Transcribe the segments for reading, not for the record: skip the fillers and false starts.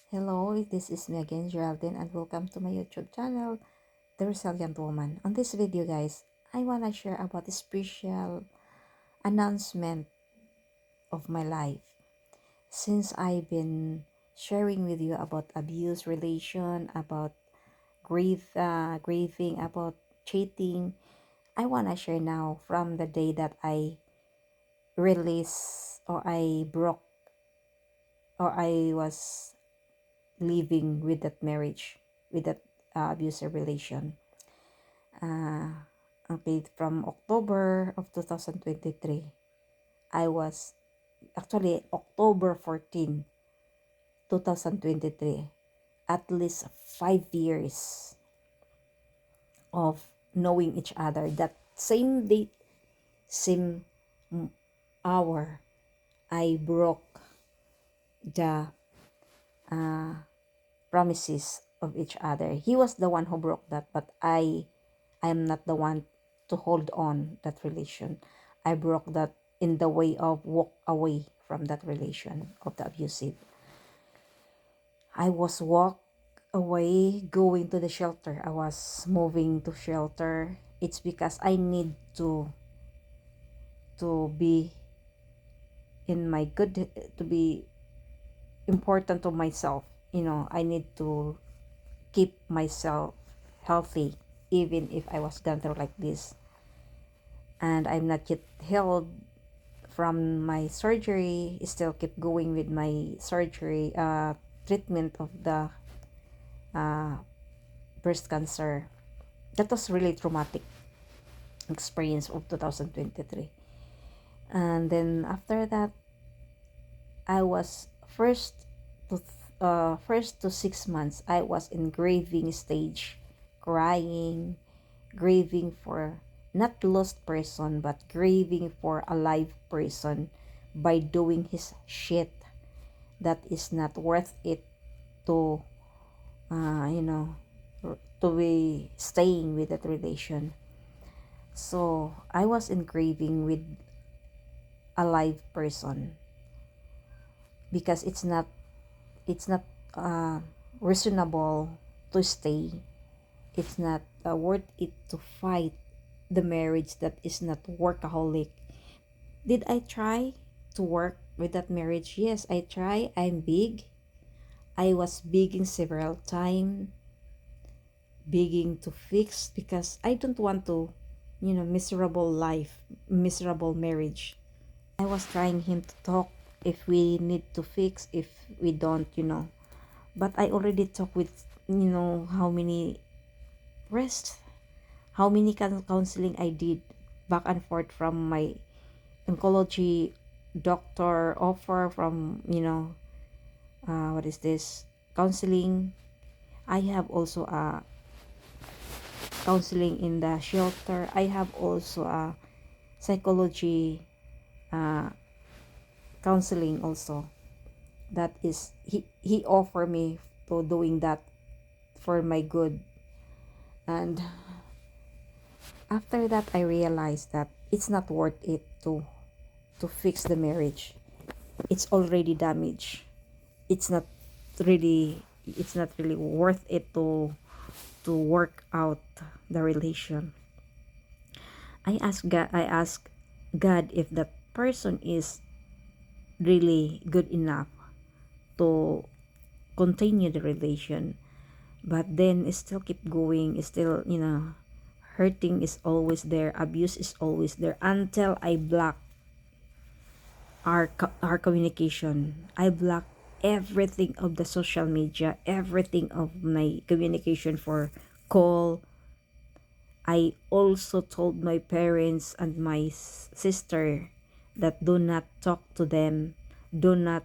Hello, this is me again, Geraldine, and welcome to my YouTube channel, The Resilient Woman. On this video, guys, I want to share about a special announcement of my life. Since I've been sharing with you about abuse relation, about grieving, about cheating, I want to share now from the day that I released or I broke or I was living with that marriage, with that abusive relation. Okay, from October of 2023, I was actually October 14, 2023, at least 5 years of knowing each other. That same date, same hour, I broke the promises of each other. He was the one who broke that, but I am not the one to hold on that relation. I broke that in the way of walk away from that relation of the abusive. I was walk away going to the shelter. I was moving to shelter. It's because I need to be in my good, to be important to myself. I need to keep myself healthy even if I was gone through like this. And I'm not yet healed from my surgery. Still keep going with my surgery treatment of the breast cancer. That was really traumatic experience of 2023. And then after that, I was first to 6 months, I was in grieving stage, crying, grieving for not lost person but grieving for a live person by doing his shit that is not worth it to uh, you know to be staying with that relation. So I was in grieving with a live person because it's not uh, reasonable to stay. It's not worth it to fight the marriage that is not workaholic. Did I try to work with that marriage? Yes, I try. I'm big. I was begging several times, begging to fix because I don't want to, miserable life, miserable marriage. I was trying him to talk if we need to fix, if we don't. But I already talked with, how many rest, how many counseling I did back and forth from my oncology doctor offer from what is this counseling. I have also a counseling in the shelter. I have also a psychology uh, counseling also. That is he offered me to doing that for my good. And after that I realized that it's not worth it to fix the marriage. It's already damaged. it's not it's not really worth it to work out the relation. I ask God if that person is really good enough to continue the relation, but then it still keep going. It's still, hurting is always there, abuse is always there, until I block our communication. I block everything of the social media, everything of my communication for call. I also told my parents and my sister that do not talk to them. Do not,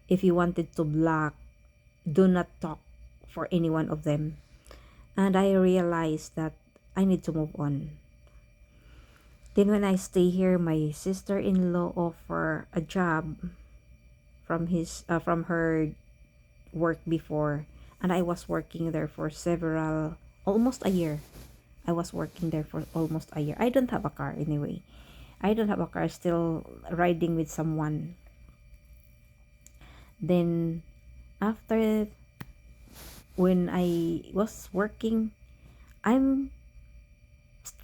if you wanted to block, do not talk for any one of them. And I realized that I need to move on. Then when I stay here, my sister-in-law offer a job from her work before, and I was working there for almost a year. I was working there for almost a year. I don't have a car anyway. I don't have a car, still riding with someone. Then After, when I was working, I'm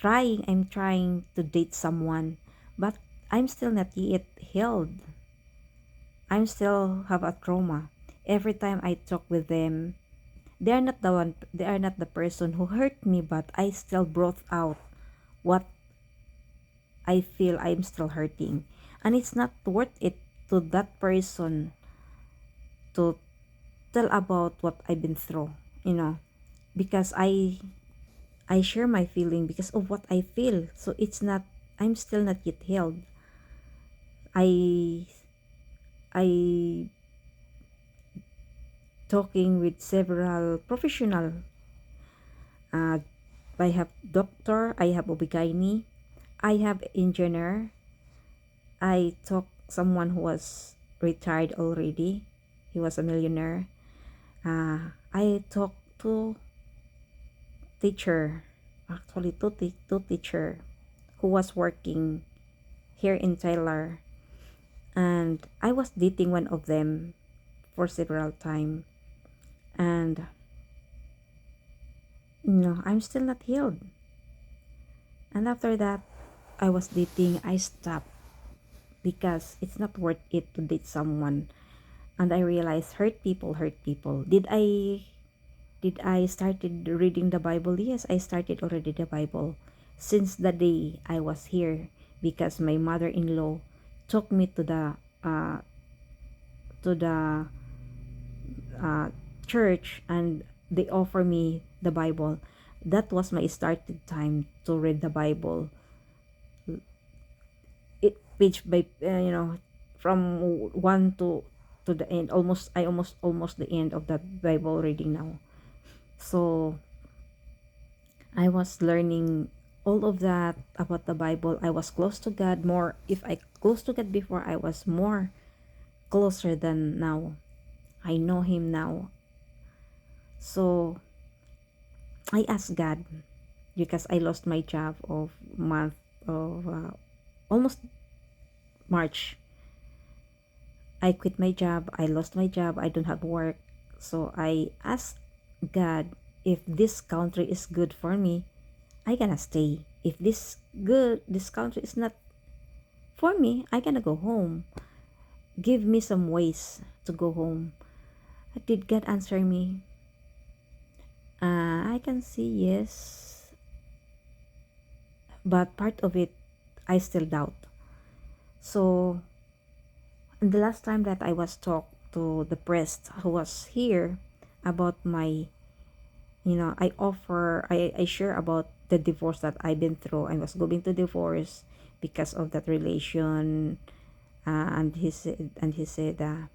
I'm trying to date someone, but I'm still not yet healed. I'm still have a trauma. Every time I talk with them, they are not the person who hurt me, but I still brought out what I feel I'm still hurting. And it's not worth it to that person to tell about what I've been through, you know, because I share my feeling because of what I feel. So it's not, I'm still not yet healed. I I talking with several professional. Uh, I have doctor, I have OB/GYN, I have engineer. I talk someone who was retired already. He was a millionaire. I talk to teacher, actually two teacher who was working here in Taylor, and I was dating one of them for several time, and I'm still not healed. And after that, I was dating. I stopped because it's not worth it to date someone. And I realized hurt people hurt people. Did I started reading the Bible? Yes, I started already the Bible since the day I was here, because my mother-in-law took me uh to the uh, church, and they offer me the Bible. That was my started time to read the Bible. It page by from one to the end. Almost the end of the Bible reading now. So I was learning all of that about the Bible. I was close to God more. If I close to God before, I was more closer than now. I know Him now. So I asked God, because I lost my job of month of almost March. I quit my job. I lost my job. I don't have work. So I asked God, if this country is good for me, I gonna stay. If this country is not for me, I gonna go home. Give me some ways to go home. Did God answer me? I can see yes, but part of it, I still doubt. So, the last time that I was talked to the priest who was here about my, I share about the divorce that I've been through. I was going to divorce because of that relation, and he said,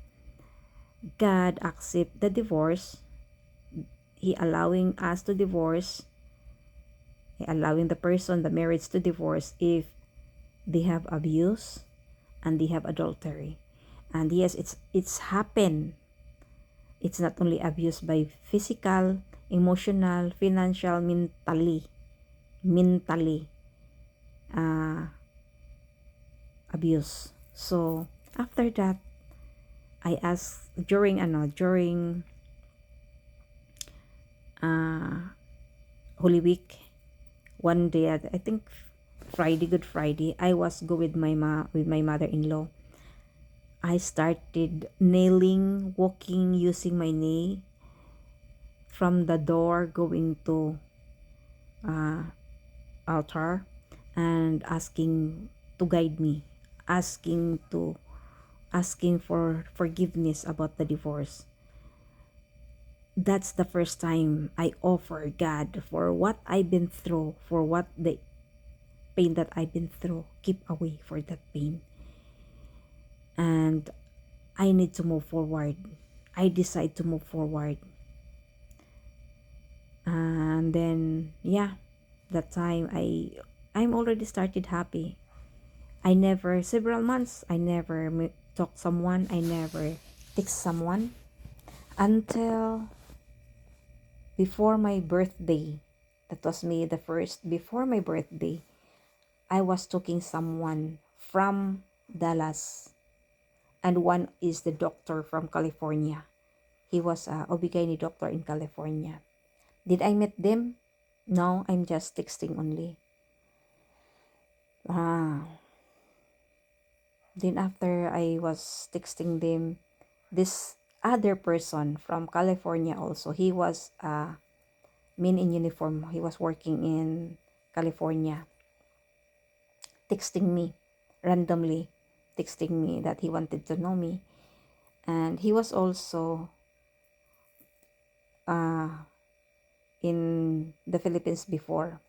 God accept the divorce. He allowing us to divorce. He allowing the person, the marriage, to divorce if they have abuse and they have adultery. And yes, it's happened. It's not only abuse by physical, emotional, financial, mentally uh, abuse. So after that, I asked during Holy Week, one day, I think Friday, Good Friday, I was go with my mother-in-law. I started nailing, walking, using my knee from the door going to altar, and asking to guide me, asking for forgiveness about the divorce. That's the first time I offer God for what I've been through, for what the pain that I've been through. Keep away for that pain. And I need to move forward. I decide to move forward. And then yeah, that time I'm already started happy. I never several months I never talk someone, I never text someone until before my birthday. That was me the first before my birthday. I was talking someone from Dallas, and one is the doctor from California. He was a OB/GYN doctor in California. Did I meet them? No, I'm just texting only. Ah, then after I was texting them, this other person from California also, he was men in uniform. He was working in California, texting me randomly, texting me that he wanted to know me. And he was also in the Philippines before.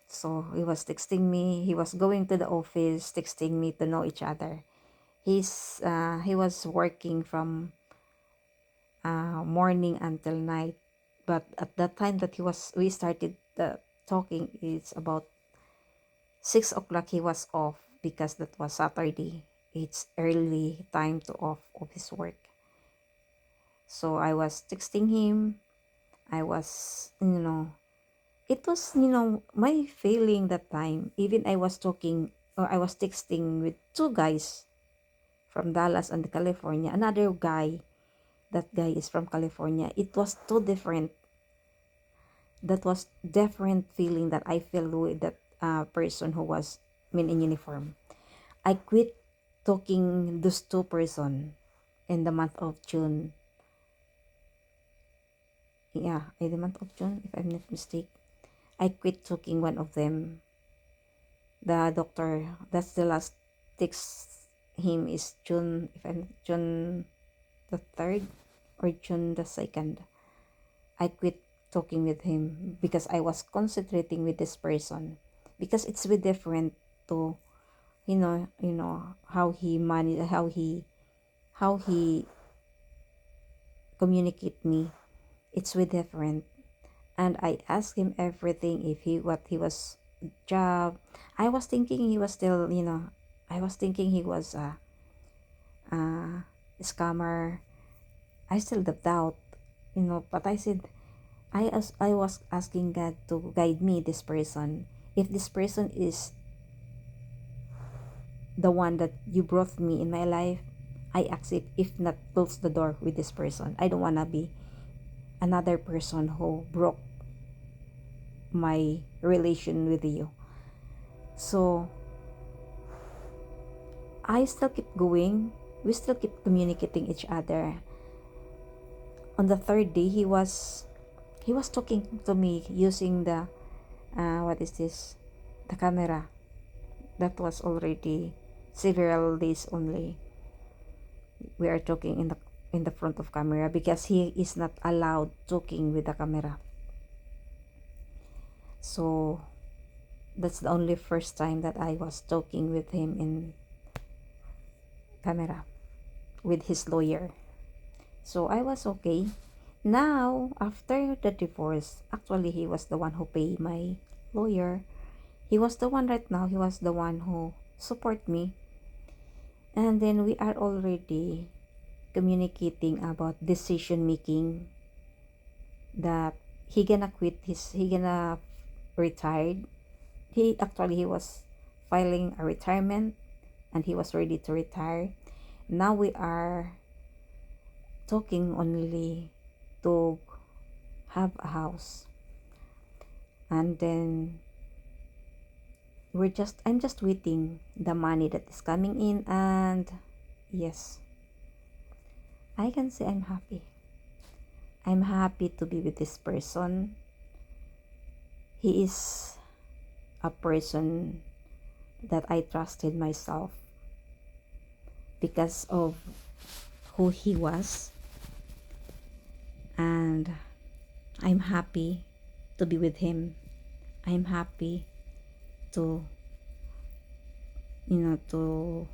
So he was texting me. He was going to the office, texting me to know each other. He was working from morning until night, but at that time that we started talking, it's about 6 o'clock. He was off because that was Saturday. It's early time to off of his work. So I was texting him. I was, it was, my feeling that time. Even I was talking, or I was texting with two guys from Dallas and California. Another guy, that guy is from California. It was too different. That was different feeling that I feel with that person who was men in uniform. I quit talking those two person in the month of June. Yeah, in the month of June, if I'm not mistaken. I quit talking one of them. The doctor, that's the last text him is June, if I'm June the 3rd or June the 2nd. I quit talking with him because I was concentrating with this person, because it's very different to how he manage, how he communicate me. It's very different. And I asked him everything, if he what he was job. I was thinking he was still, I was thinking he was a scammer. I still doubt, but I said, I was asking God to guide me this person. If this person is the one that you brought me in my life, I accept. If not, close the door with this person. I don't wanna be another person who broke my relation with you. So I still keep going. We still keep communicating each other. On the third day, he was talking to me using the what is this? The camera. That was already several days only. We are talking in the front of camera because he is not allowed talking with the camera. So that's the only first time that I was talking with him in camera with his lawyer. So I was okay. Now, after the divorce, actually he was the one who paid my lawyer. He was the one right now, he was the one who support me. And then we are already communicating about decision making, that he gonna retired. He was filing a retirement and he was ready to retire. Now we are talking only to have a house. And then I'm just waiting the money that is coming in, and yes, I can say I'm happy. I'm happy to be with this person. He is a person that I trusted myself because of who he was, and I'm happy to be with him. I'm happy to to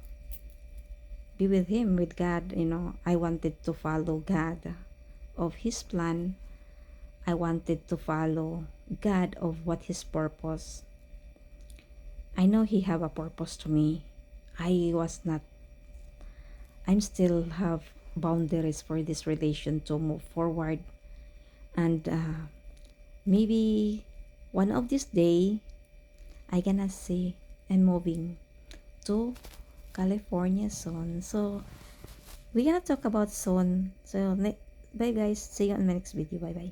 be with him, with God. I wanted to follow God of his plan. I wanted to follow God of what his purpose. I know he have a purpose to me. I'm still have boundaries for this relation to move forward. And maybe one of this day I gonna say I'm moving to California soon. So we're gonna talk about soon. So Bye guys. See you on my next video. Bye bye.